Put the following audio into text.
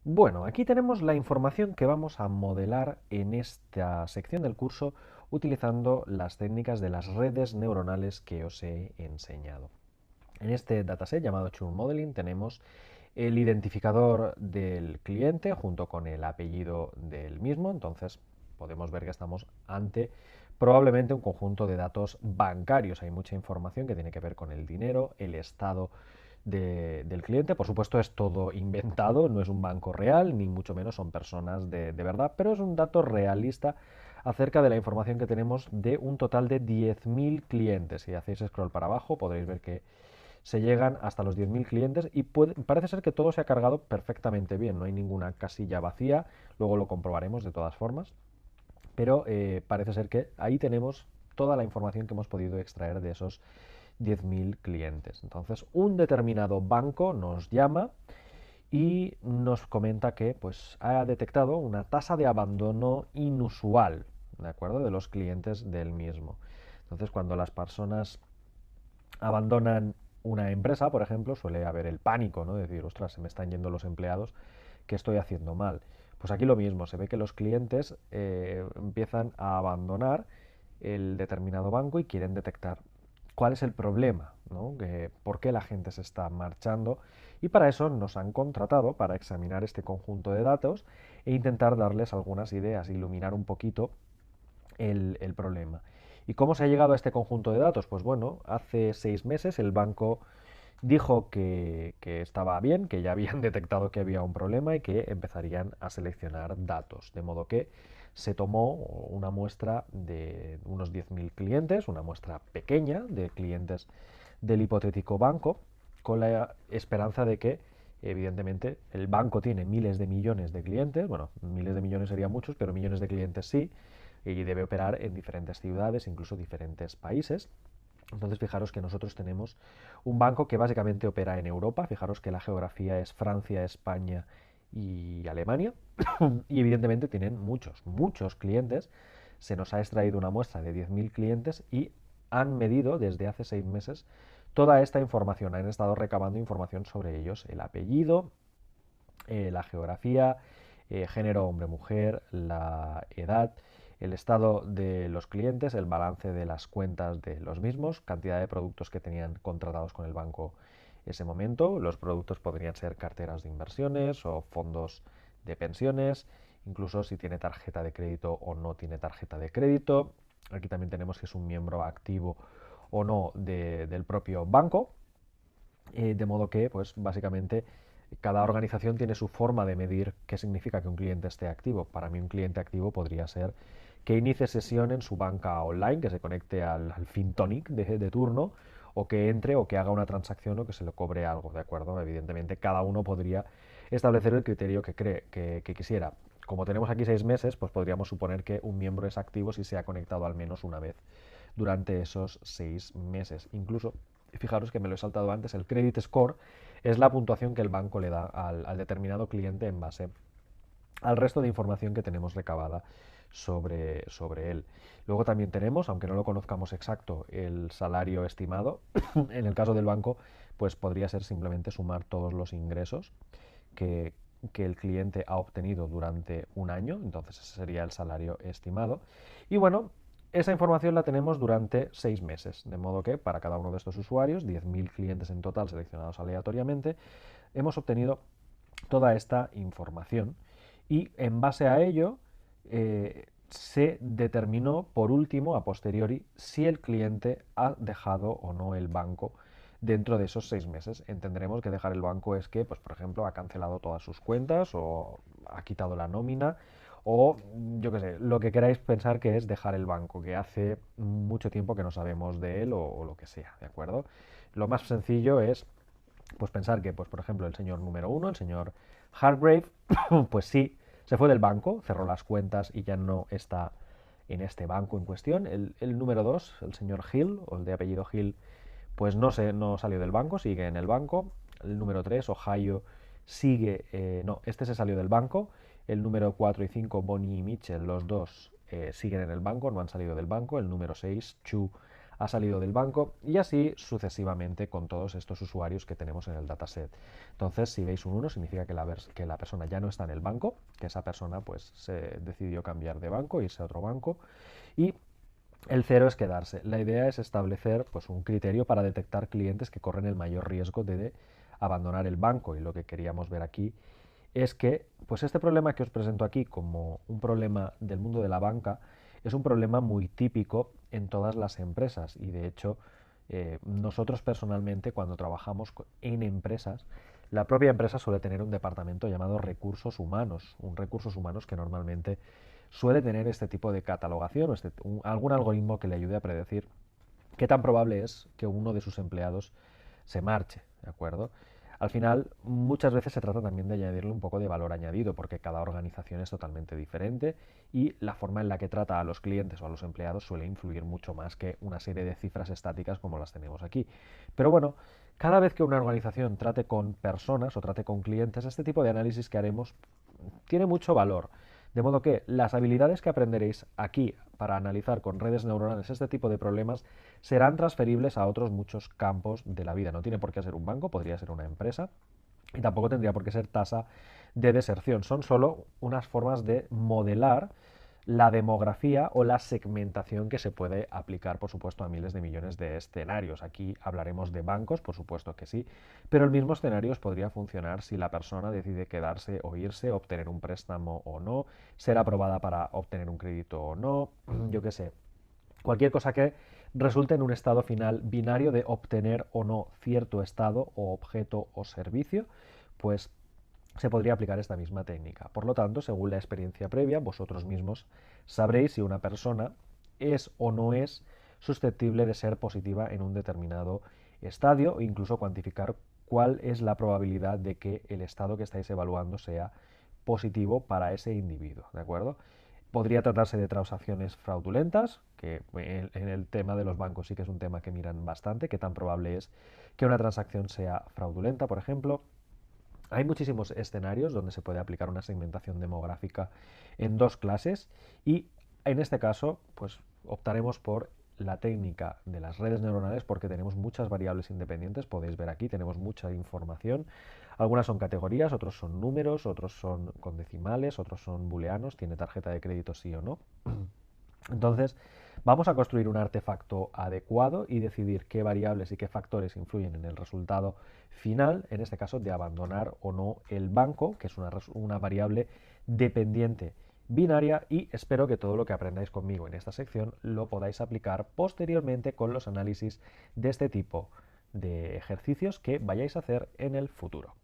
Bueno, aquí tenemos la información que vamos a modelar en esta sección del curso utilizando las técnicas de las redes neuronales que os he enseñado. En este dataset llamado Churn Modeling tenemos el identificador del cliente junto con el apellido del mismo, entonces podemos ver que estamos ante probablemente un conjunto de datos bancarios. Hay mucha información que tiene que ver con el dinero, el estado del cliente. Por supuesto es todo inventado, no es un banco real, ni mucho menos son personas de verdad, pero es un dato realista acerca de la información que tenemos de un total de 10.000 clientes. Si hacéis scroll para abajo podréis ver que se llegan hasta los 10.000 clientes y parece ser que todo se ha cargado perfectamente bien, no hay ninguna casilla vacía, luego lo comprobaremos de todas formas, pero parece ser que ahí tenemos toda la información que hemos podido extraer de esos 10.000 clientes. Entonces, un determinado banco nos llama y nos comenta que pues, ha detectado una tasa de abandono inusual, ¿de acuerdo?, de los clientes del mismo. Entonces, cuando las personas abandonan una empresa, por ejemplo, suele haber el pánico, ¿no? De decir, ostras, se me están yendo los empleados, ¿qué estoy haciendo mal? Pues aquí lo mismo, se ve que los clientes empiezan a abandonar el determinado banco y quieren detectar cuál es el problema, ¿no? ¿Por qué la gente se está marchando? Y para eso nos han contratado para examinar este conjunto de datos e intentar darles algunas ideas, iluminar un poquito el problema. ¿Y cómo se ha llegado a este conjunto de datos? Pues bueno, hace 6 meses el banco dijo que estaba bien, que ya habían detectado que había un problema y que empezarían a seleccionar datos. De modo que se tomó una muestra de unos 10.000 clientes, una muestra pequeña de clientes del hipotético banco, con la esperanza de que, evidentemente, el banco tiene miles de millones de clientes, bueno, miles de millones serían muchos, pero millones de clientes sí, y debe operar en diferentes ciudades, incluso diferentes países. Entonces, fijaros que nosotros tenemos un banco que básicamente opera en Europa. Fijaros que la geografía es Francia, España y Alemania. Y evidentemente tienen muchos clientes. Se nos ha extraído una muestra de 10.000 clientes y han medido desde hace 6 meses toda esta información. Han estado recabando información sobre ellos: el apellido, la geografía, género hombre-mujer, la edad, el estado de los clientes, el balance de las cuentas de los mismos, cantidad de productos que tenían contratados con el banco ese momento. Los productos podrían ser carteras de inversiones o fondos de pensiones, incluso si tiene tarjeta de crédito o no tiene tarjeta de crédito. Aquí también tenemos que es un miembro activo o no del propio banco, de modo que, pues básicamente, cada organización tiene su forma de medir qué significa que un cliente esté activo. Para mí un cliente activo podría ser que inicie sesión en su banca online, que se conecte al FinTonic de turno, o que entre o que haga una transacción o que se le cobre algo, ¿de acuerdo? Evidentemente cada uno podría establecer el criterio que cree que quisiera. Como tenemos aquí 6 meses, pues podríamos suponer que un miembro es activo si se ha conectado al menos una vez durante esos 6 meses. Incluso, fijaros que me lo he saltado antes, el credit score es la puntuación que el banco le da al determinado cliente en base al resto de información que tenemos recabada sobre él. Luego también tenemos, aunque no lo conozcamos exacto, el salario estimado. En el caso del banco, pues podría ser simplemente sumar todos los ingresos que, que el cliente ha obtenido durante un año, entonces ese sería el salario estimado. Y bueno, esa información la tenemos durante 6 meses, de modo que para cada uno de estos usuarios, 10.000 clientes en total seleccionados aleatoriamente, hemos obtenido toda esta información y en base a ello se determinó por último, a posteriori, si el cliente ha dejado o no el banco dentro de esos 6 meses. Entenderemos que dejar el banco es que, pues, por ejemplo, ha cancelado todas sus cuentas o ha quitado la nómina o, yo qué sé, lo que queráis pensar que es dejar el banco, que hace mucho tiempo que no sabemos de él o lo que sea, ¿de acuerdo? Lo más sencillo es pues pensar que, pues por ejemplo, el señor número uno, el señor Hargrave, pues sí, se fue del banco, cerró las cuentas y ya no está en este banco en cuestión. El número dos, el señor Hill, o el de apellido Hill, pues no salió del banco, sigue en el banco. El número tres, Ohio, sigue, no, este se salió del banco. El número 4 y 5, Bonnie y Mitchell, los dos siguen en el banco, no han salido del banco. El número 6, Chu, ha salido del banco y así sucesivamente con todos estos usuarios que tenemos en el dataset. Entonces, si veis un 1 significa que la persona ya no está en el banco, que esa persona pues se decidió cambiar de banco, irse a otro banco, y el 0 es quedarse. La idea es establecer pues, un criterio para detectar clientes que corren el mayor riesgo de abandonar el banco, y lo que queríamos ver aquí es que pues este problema que os presento aquí como un problema del mundo de la banca es un problema muy típico en todas las empresas, y de hecho nosotros personalmente cuando trabajamos en empresas, la propia empresa suele tener un departamento llamado recursos humanos, un recursos humanos que normalmente suele tener este tipo de catalogación o algún algoritmo que le ayude a predecir qué tan probable es que uno de sus empleados se marche, ¿de acuerdo? Al final, muchas veces se trata también de añadirle un poco de valor añadido, porque cada organización es totalmente diferente y la forma en la que trata a los clientes o a los empleados suele influir mucho más que una serie de cifras estáticas como las tenemos aquí. Pero bueno, cada vez que una organización trate con personas o trate con clientes, este tipo de análisis que haremos tiene mucho valor. De modo que las habilidades que aprenderéis aquí para analizar con redes neuronales este tipo de problemas serán transferibles a otros muchos campos de la vida. No tiene por qué ser un banco, podría ser una empresa y tampoco tendría por qué ser tasa de deserción. Son solo unas formas de modelar la demografía o la segmentación que se puede aplicar, por supuesto, a miles de millones de escenarios. Aquí hablaremos de bancos, por supuesto que sí, pero el mismo escenario podría funcionar si la persona decide quedarse o irse, obtener un préstamo o no, ser aprobada para obtener un crédito o no, yo qué sé. Cualquier cosa que resulte en un estado final binario de obtener o no cierto estado o objeto o servicio, pues se podría aplicar esta misma técnica. Por lo tanto, según la experiencia previa, vosotros mismos sabréis si una persona es o no es susceptible de ser positiva en un determinado estadio, e incluso cuantificar cuál es la probabilidad de que el estado que estáis evaluando sea positivo para ese individuo, ¿de acuerdo? Podría tratarse de transacciones fraudulentas, que en el tema de los bancos sí que es un tema que miran bastante, qué tan probable es que una transacción sea fraudulenta, por ejemplo. Hay muchísimos escenarios donde se puede aplicar una segmentación demográfica en dos clases, y en este caso pues optaremos por la técnica de las redes neuronales porque tenemos muchas variables independientes. Podéis ver aquí, tenemos mucha información. Algunas son categorías, otros son números, otros son con decimales, otros son booleanos, tiene tarjeta de crédito sí o no. Entonces, vamos a construir un artefacto adecuado y decidir qué variables y qué factores influyen en el resultado final, en este caso de abandonar o no el banco, que es una variable dependiente binaria, y espero que todo lo que aprendáis conmigo en esta sección lo podáis aplicar posteriormente con los análisis de este tipo de ejercicios que vayáis a hacer en el futuro.